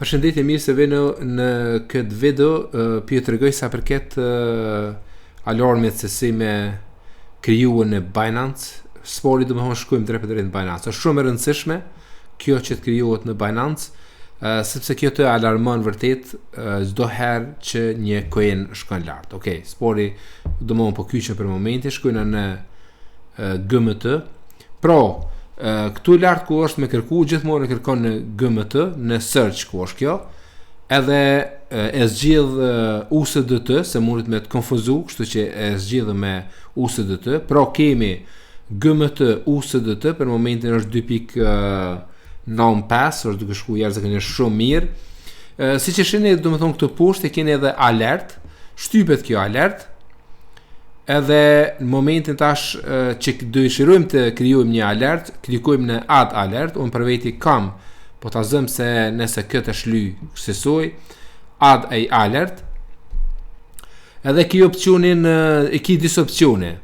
Përshëndetje, mirë se vini në këtë video. Pjo të regoj sa përket alarmit se si me krijuar në Binance. Spori do më thonë shkojmë drejt në Binance. Është shumë e rëndësishme kjo që të krijohet në Binance, sepse kjo të alarmon vërtet çdo herë që një coin shkon lart. Okej, spori do më po kyçën për momentin, shkojnë në GMT. Pro këtu lart ku është me kërku, gjithmonë kërkon në GMT, në search ku është kjo, edhe e zgjidh USDT, se mundet me të konfuzu, kështu që e zgjidh me USDT, pro kemi GMT USDT, për momentin është 2.95, është duke shku jashtëzakonisht shumë mirë. Si që shini, do më thonë këtu poshtë, e keni edhe alert, shtypet kjo alert, edhe në momentin tash që dëshirojmë të krijojmë një alert, klikojmë në add alert, unë për veti kam, po ta zëm se nëse këtë është ly kësaj add a alert. Edhe ki opcionin, ki disa opcione.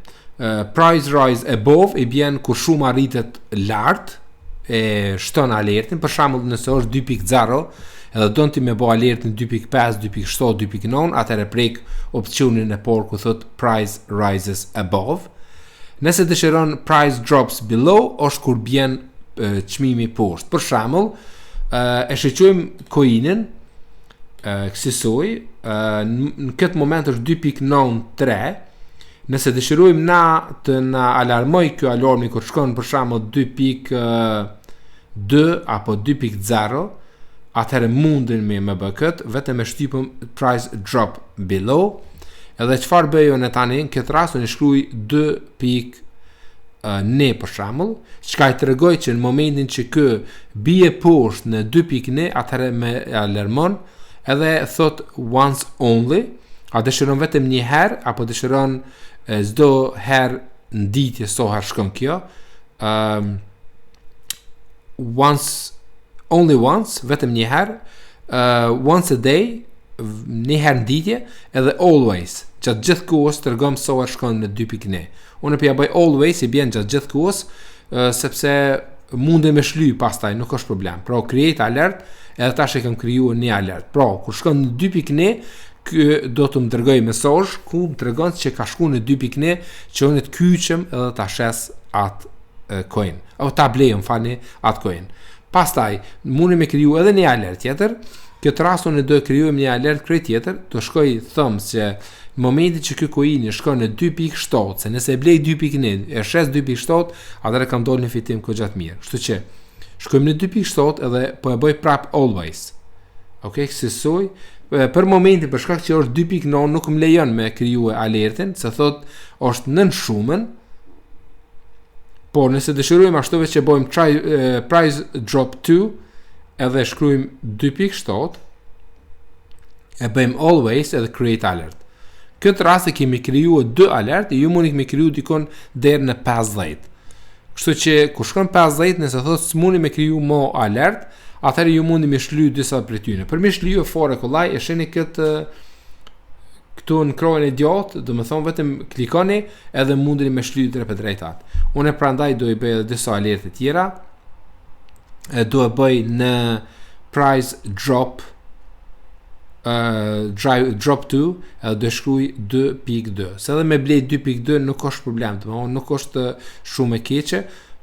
Price rise above i bjen kur shumë arritet lart, e shton alertin, për shembull nëse është 2.0 edhe don ti me bo alertin 2.5, 2.7, 2.9, atëherë prek opcionin e por ku thot price rises above. Nëse dëshiron price drops below, është kur bjen çmimi poshtë. Për shembull, e shoqojmë coinin kësaj, në këtë moment është 2.93. Nëse dëshirojmë na të na alarmoj kjo alarmi kur shkon për shembull 2.2 apo 2.0, atëherë mundin me bë këtë, vetëm e shtypëm price drop below, edhe çfarë bëjë në tani, në këtë rast unë shkruaj 2.9 për shembull, çka i tregoj që në momentin që kë bie poshtë në 2.9, atëherë me alarmon, edhe thot once only, a dëshiron vetëm një herë, apo dëshiron çdo herë nditje so herë shkon kjo, only once, vetëm një herë, once a day, një herë nditje, edhe always, gjatë gjithë kohës tërgom so herë shkon në 2.9. Unë përja bëj always, i bjen gjatë gjithë kohës, sepse mundë me shly pastaj, nuk është problem. Pro, create alert, edhe tash e kam krijuar një alert. Pro, kur shkon në 2.9, kë do të më dërgoj mesazh ku më tregon që ka shku në 2.9, që unë të kyçem edhe ta shes atë coin. Apo ta blej, më falni, atë coin. Pastaj, mundi me kriju edhe një alert tjetër. Këtë rast unë do të krijojmë një alert krejt tjetër, të shkoj thëmë se në momentin që ky coin shkon në 2.7, se nëse e blej 2.9, e shes 2.7, atëherë kam dalë në fitim gjatë mirë. Kështu që shkojmë në 2.7 edhe po e bëj prap always. Okej, kësaj për momentin për shkak që është 2.9 nuk më lejon me kriju alertin, se thot është nën shumën. Por nëse dëshirojmë ashtu vetë që bëjmë price drop 2, edhe shkruajmë 2.7, e bëjmë always edhe create alert. Këtë rast e kemi krijuar 2 alert, ju mundi me kriju dikon deri në 50. Kështu që kur shkon 50, nëse thotë s'mundi me kriju mo alert, atëherë ju mundi me shly disa prej tyre. Për me shlyu fare kollaj, e sheni këtë këtu në krojën e djathtë, do më thonë vetëm klikoni edhe mundeni me shly drejt atë. Unë prandaj do i bëj edhe disa alerte tjera. Do e bëj në price drop drop 2, edhe do shkruaj 2.2. Se edhe me blej 2.2 nuk është problem, domethënë nuk është shumë e keqe,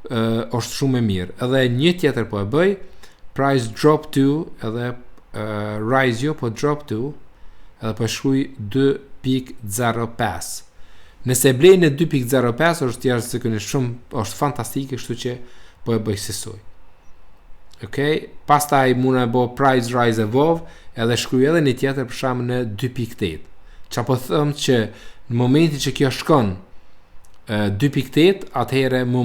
është shumë e mirë. Edhe një tjetër po e bëj price drop 2, edhe rise jo po drop 2, edhe po shkruaj 2.05. Nëse e blej në 2.05 është jashtëzakonisht shumë, është fantastike, kështu që po e bëj kësaj. Okej, pastaj mund e bë price rise above, edhe shkruaj edhe një tjetër për shembull në 2.8. Çfarë po them që në momentin që kjo shkon 2.8, atëherë mu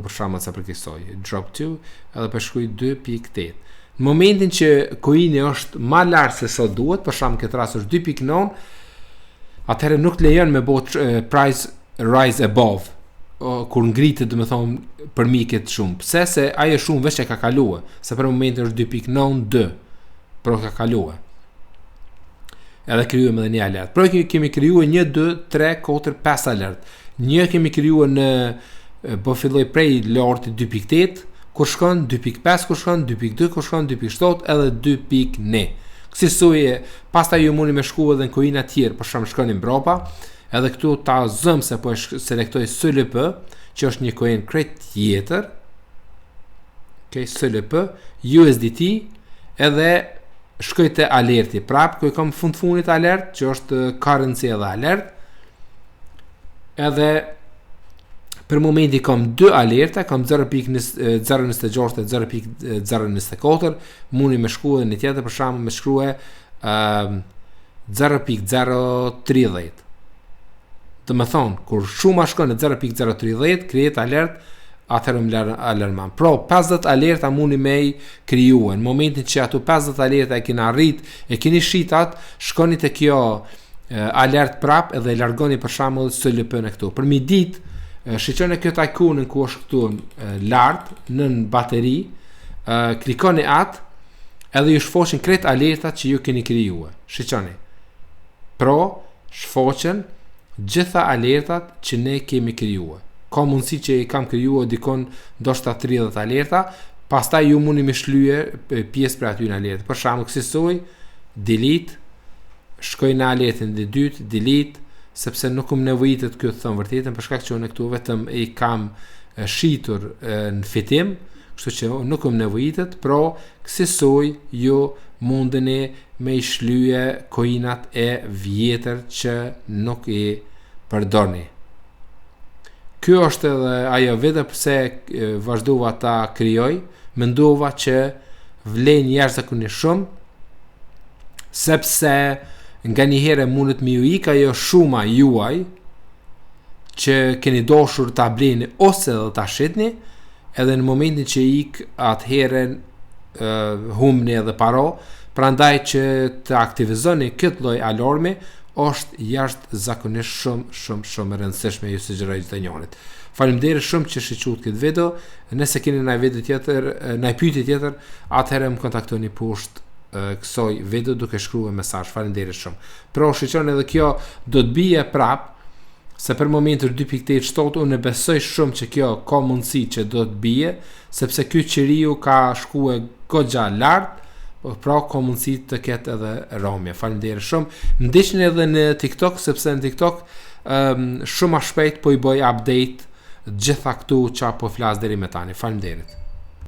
për shembull sa për kësaj drop 2, edhe po shkruaj 2.8. Në momentin që coini është më lart se sa duhet, për shembull këtë rast është 2.9, atëherë nuk lejon me bëj price rise above, kur ngritet, do të thonë për miket shumë. Pse? Se ajo shumë veç e ka kaluar, se për momentin është 2.92, por ka kaluar. Edhe krijuam edhe një alert. Por kemi krijuar 1, 2, 3, 4, 5 alert. Një kemi krijuar në po filloi prej lartit 2.8, kur shkon 2.5, kur shkon 2.2, kur shkon 2.7 edhe 2.1. Kësaj pastaj ju mundi me shku edhe në kojina tjerë, për shkak shkoni mbrapa, edhe këtu ta zëm se po e selektoj SLP, që është një coin krejt tjetër. SLP, USDT, edhe shkoj te alerti prap, ku kam fundit alert, që është currency edhe alert. Edhe për momenti kam 2 alerta, kam 0.026 dhe 0.024, mundi me shkruaj në tjetër, për shembull me shkruaj 0.030. Të më thonë, kur shuma shkon në 0.030, krijet alert, atëherë më alarman. Pro, 50 alerta mundi me i krijuar. Në momentin që ato 50 alerta e keni arrit, e keni shitat, shkoni te kjo alert prap edhe largoni për shembull SLP-n këtu. Për mi ditë, shiqoni këtë ikonin ku është këtu lart në bateri, klikoni atë, edhe ju shfaqen krejt alertat që ju keni krijuar. Shiqoni. Pro, shfaqen gjitha alertat që ne kemi krijuar. Ka mundësi që i kam krijuar dikon ndoshta 30 alerta, pastaj ju mundi me shlyje pjesë për aty në alertë. Për shembull, kësaj delete, shkoj në alertën e dytë, delete, sepse nuk kam nevojitet këtë të them vërtetën, për shkak që unë këtu vetëm i kam shitur në fitim, kështu që nuk kam nevojitet, pro kësaj ju mundeni me i shlyje coinat e vjetër që nuk i përdorni. Kjo është edhe ajo vetë pse vazhdova ta krijoj, mendova që vlen jashtëzakonisht shumë, sepse nga një herë mundet me ju ik ajo shuma juaj që keni dashur ta bleni ose edhe ta shitni, edhe në momentin që ik atëherë humni edhe paro, prandaj që të aktivizoni këtë lloj alarmi është jashtëzakonisht shumë e rëndësishme, ju sugjeroj të njohit. Faleminderit shumë që shiqut këtë video. Nëse keni ndaj video tjetër, ndaj pyetje tjetër, atëherë më kontaktoni poshtë kësaj video duke shkruar mesazh. Faleminderit shumë. Pro shiqoni edhe kjo do të bie prap, se për momentin 2.87 unë besoj shumë që kjo ka mundësi që do të bie, sepse ky qiriu ka shkuar goxha lart. Pra ka mundësi të ketë edhe rrëmje. Faleminderit shumë. Më ndiqni edhe në TikTok, sepse në TikTok shumë më shpejt po i bëj update gjitha këtu që po flas deri më tani. Faleminderit.